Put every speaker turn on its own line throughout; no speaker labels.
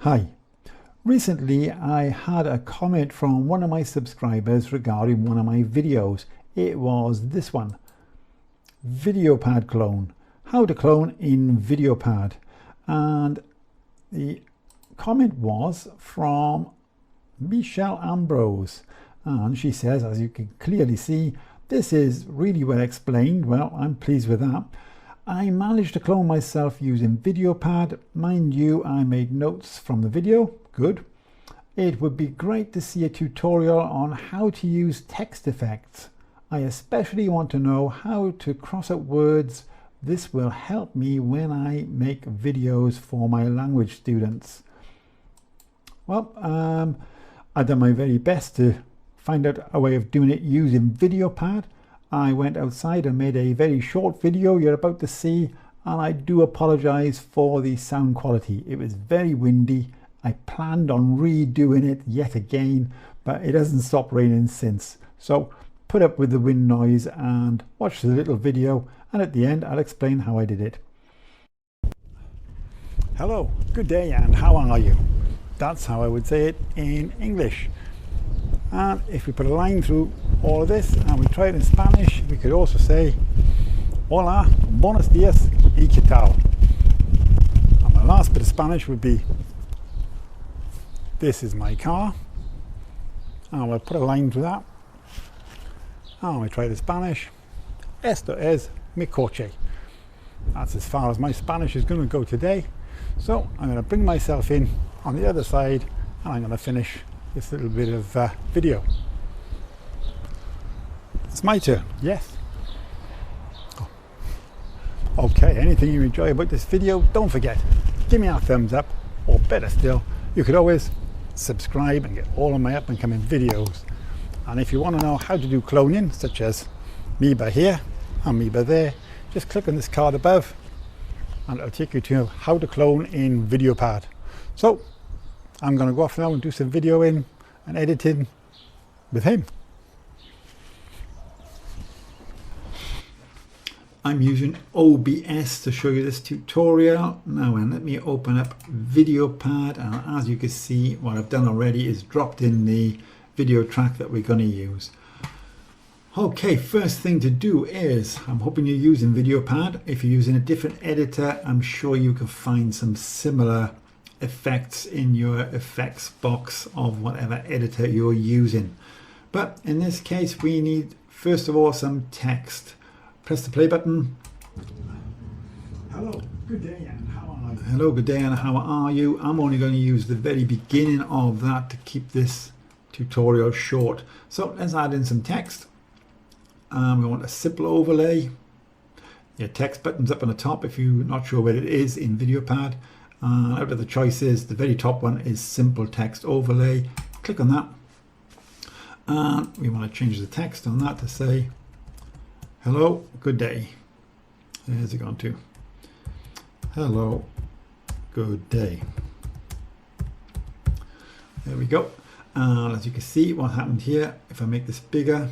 Hi. Recently I had a comment from one of my subscribers regarding one of my videos. It was this one. Videopad clone. How to clone in Videopad. And the comment was from Michelle Ambrose. And she says, as you can clearly see, this is really well explained. Well, I'm pleased with that. I managed to clone myself using Videopad. Mind you, I made notes from the video. Good. It would be great to see a tutorial on how to use text effects. I especially want to know how to cross out words. This will help me when I make videos for my language students. Well, I've done my very best to find out a way of doing it using Videopad. I went outside and made a very short video you're about to see, and I do apologize for the sound quality. It was very windy. I planned on redoing it yet again, but it hasn't stopped raining since. So put up with the wind noise and watch the little video, and at the end I'll explain how I did it. Hello, good day, and how are you? That's how I would say it in English. And if we put a line through all of this and we try it in Spanish, we could also say Hola, buenos días y qué tal. And my last bit of Spanish would be this is my car. And we'll put a line through that. And we try the Spanish. Esto es mi coche. That's as far as my Spanish is going to go today. So I'm going to bring myself in on the other side and I'm going to finish this little bit of video. It's my turn. Yes. Oh. Okay, anything you enjoy about this video, don't forget, give me a thumbs up, or better still, you could always subscribe and get all of my up and coming videos. And if you want to know how to do cloning, such as Amoeba here and Amoeba there, just click on this card above and it'll take you to how to clone in Videopad. So I'm going to go off now and do some videoing and editing with him. I'm using OBS to show you this tutorial now, and let me open up Videopad, and as you can see, what I've done already is dropped in the video track that we're going to use. Okay, first thing to do is, I'm hoping you're using Videopad. If you're using a different editor, I'm sure you can find some similar effects in your effects box of whatever editor you're using. But in this case, we need first of all some text. Press the play button. Hello, good day, and how are you? Hello, good day, and how are you? I'm only going to use the very beginning of that to keep this tutorial short. So let's add in some text. We want a simple overlay. Your text button's up on the top if you're not sure where it is in Videopad. Out of the choices, the very top one is simple text overlay. Click on that. And we want to change the text on that to say, hello, good day. There's it gone to. Hello, good day. There we go. And as you can see, what happened here, if I make this bigger,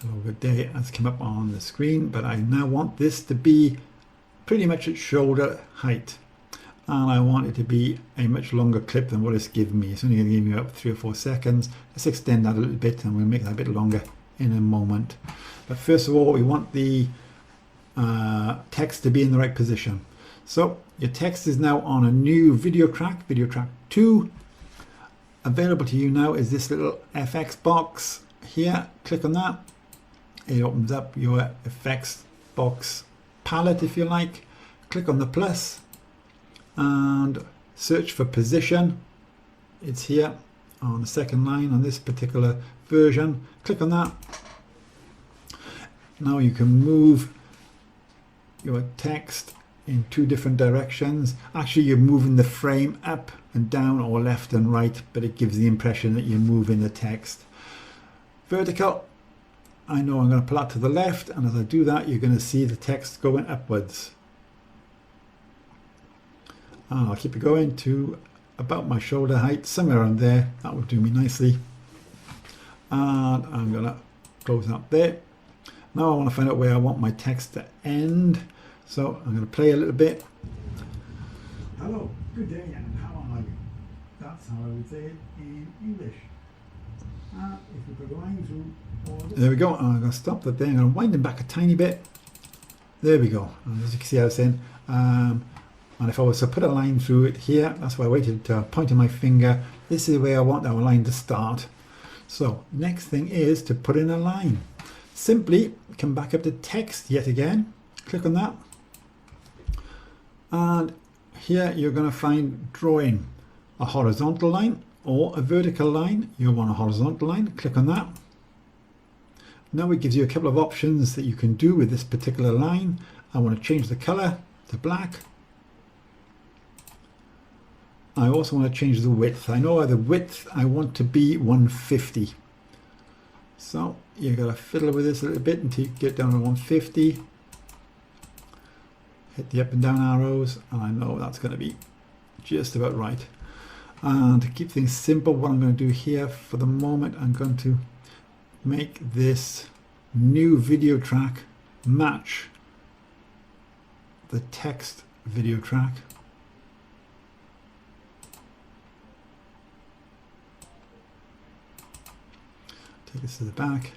hello, good day, has come up on the screen, but I now want this to be pretty much at shoulder height, and I want it to be a much longer clip than what it's given me. It's only going to give me about 3 or 4 seconds. Let's extend that a little bit and we'll make that a bit longer in a moment. But first of all, we want the text to be in the right position. So your text is now on a new video track 2. Available to you now is this little FX box here. Click on that. It opens up your effects box palette, if you like. Click on the plus and search for position. It's here on the second line on this particular version. Click on that. Now you can move your text in 2 different directions. Actually, you're moving the frame up and down or left and right, but it gives the impression that you're moving the text. Vertical, I know I'm going to pull that to the left, and as I do that, you're going to see the text going upwards. And I'll keep it going to about my shoulder height, somewhere around there. That will do me nicely. And I'm going to close that there. Now I want to find out where I want my text to end. So I'm going to play a little bit. Hello, good day, and how are you? That's how I would say it in English. If we put a line through all this. There we go. I'm going to stop that there. I'm going to wind it back a tiny bit. There we go. And as you can see, I was saying, and if I was to put a line through it here, that's why I waited to point my finger. This is where I want our line to start. So next thing is to put in a line. Simply come back up to text yet again. Click on that. And here you're going to find drawing a horizontal line or a vertical line. You want a horizontal line. Click on that. Now it gives you a couple of options that you can do with this particular line. I want to change the color to black. I also want to change the width. I know the width I want to be 150. So you got to fiddle with this a little bit until you get down to 150. Hit the up and down arrows, and I know that's going to be just about right. And to keep things simple, what I'm going to do here for the moment, I'm going to make this new video track match the text video track. Take this to the back,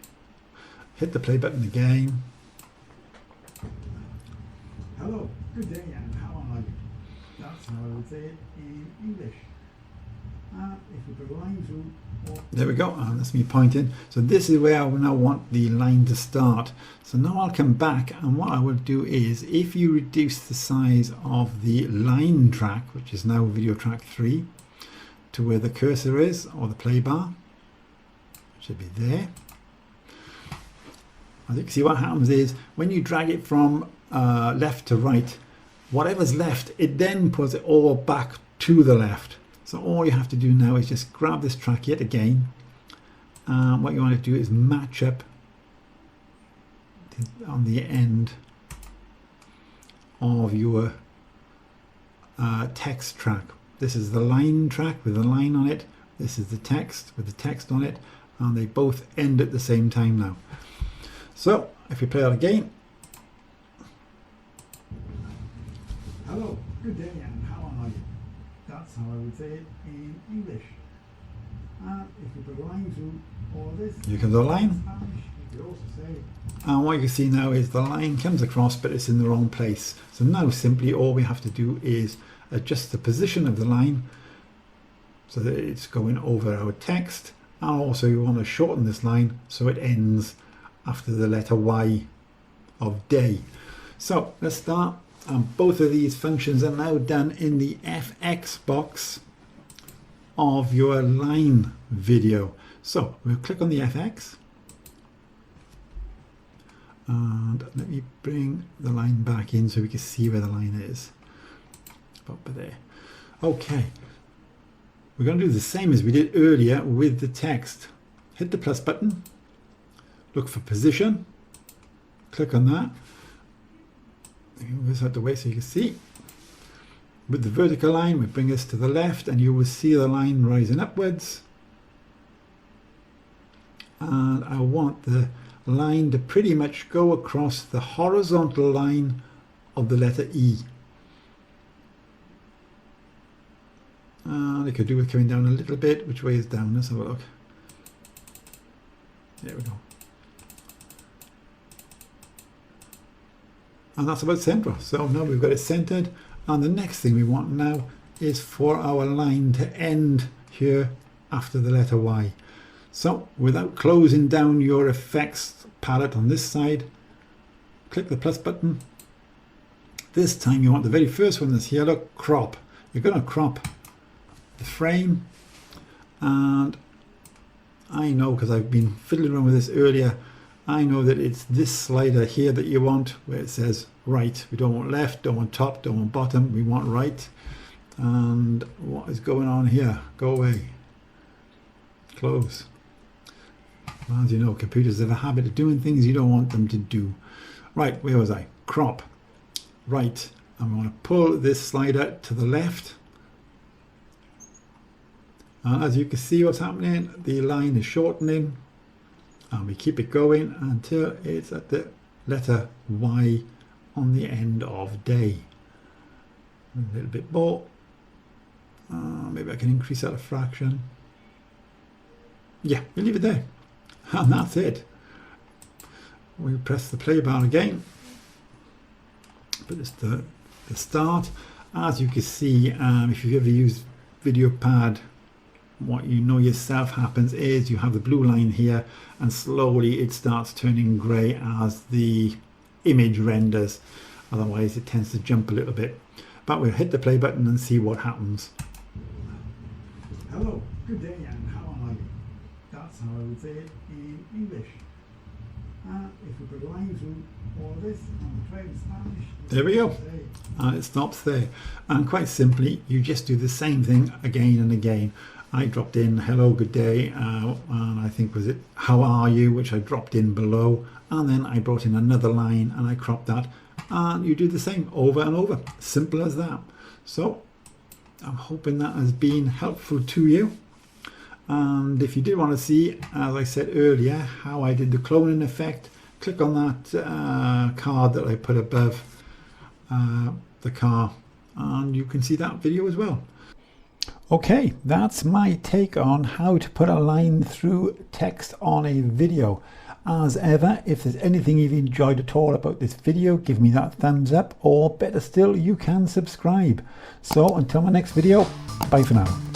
hit the play button again. Hello, good day, and how are you? That's how I would say it in English. If we put a line through. There we go, and that's me pointing. So this is where I now want the line to start. So now I'll come back, and what I will do is, if you reduce the size of the line track, which is now video track 3, to where the cursor is, or the play bar, should be there. As you can see, what happens is when you drag it from left to right, whatever's left, it then puts it all back to the left. So all you have to do now is just grab this track yet again. What you want to do is match up on the end of your text track. This is the line track with the line on it. This is the text with the text on it. And they both end at the same time now. So if we play that again. Hello, good day, and how are you? That's how I would say it in English. If we put a line through all this. You can do a line. You could also say. And what you can see now is the line comes across, but it's in the wrong place. So now simply all we have to do is adjust the position of the line so that it's going over our text. And also you want to shorten this line so it ends after the letter Y of day. So let's start. And both of these functions are now done in the FX box of your line video. So we'll click on the FX. And let me bring the line back in so we can see where the line is. Up there. Okay. We're going to do the same as we did earlier with the text. Hit the plus button, look for position, click on that. Move this out of the way so you can see. With the vertical line, we bring this to the left, and you will see the line rising upwards. And I want the line to pretty much go across the horizontal line of the letter E. And I could do with coming down a little bit. Which way is down? Let's have a look. There we go. And that's about central. So now we've got it centered. And the next thing we want now is for our line to end here after the letter Y. So without closing down your effects palette on this side, click the plus button. This time you want the very first one that's here, look, crop. You're going to crop the frame, and I know because I've been fiddling around with this earlier, I know that it's this slider here that you want where it says right. We don't want left, don't want top, don't want bottom, we want right. And what is going on here? Go away. Close. As you know, computers have a habit of doing things you don't want them to do. Right, where was I? Crop. Right. I'm going to pull this slider to the left. And as you can see what's happening, the line is shortening. And we keep it going until it's at the letter Y on the end of day. A little bit more. Maybe I can increase that a fraction. Yeah, we'll leave it there. And that's it. We'll press the play bar again. But it's the start. As you can see, if you've ever used Videopad, what you know yourself happens is you have the blue line here, and slowly it starts turning grey as the image renders. Otherwise it tends to jump a little bit. But we'll hit the play button and see what happens. Hello, good day, and how are you? That's how I would say it in English. If we put lines through all this and try in Spanish, there we go. And it stops there. And quite simply, you just do the same thing again and again. I dropped in hello, good day, and I think was it how are you, which I dropped in below, and then I brought in another line and I cropped that, and you do the same over and over. Simple as that. So I'm hoping that has been helpful to you. And if you did want to see, as I said earlier, how I did the cloning effect, click on that card that I put above the car, and you can see that video as well. Okay, that's my take on how to put a line through text on a video. As ever, if there's anything you've enjoyed at all about this video, give me that thumbs up, or better still, you can subscribe. So until my next video, bye for now.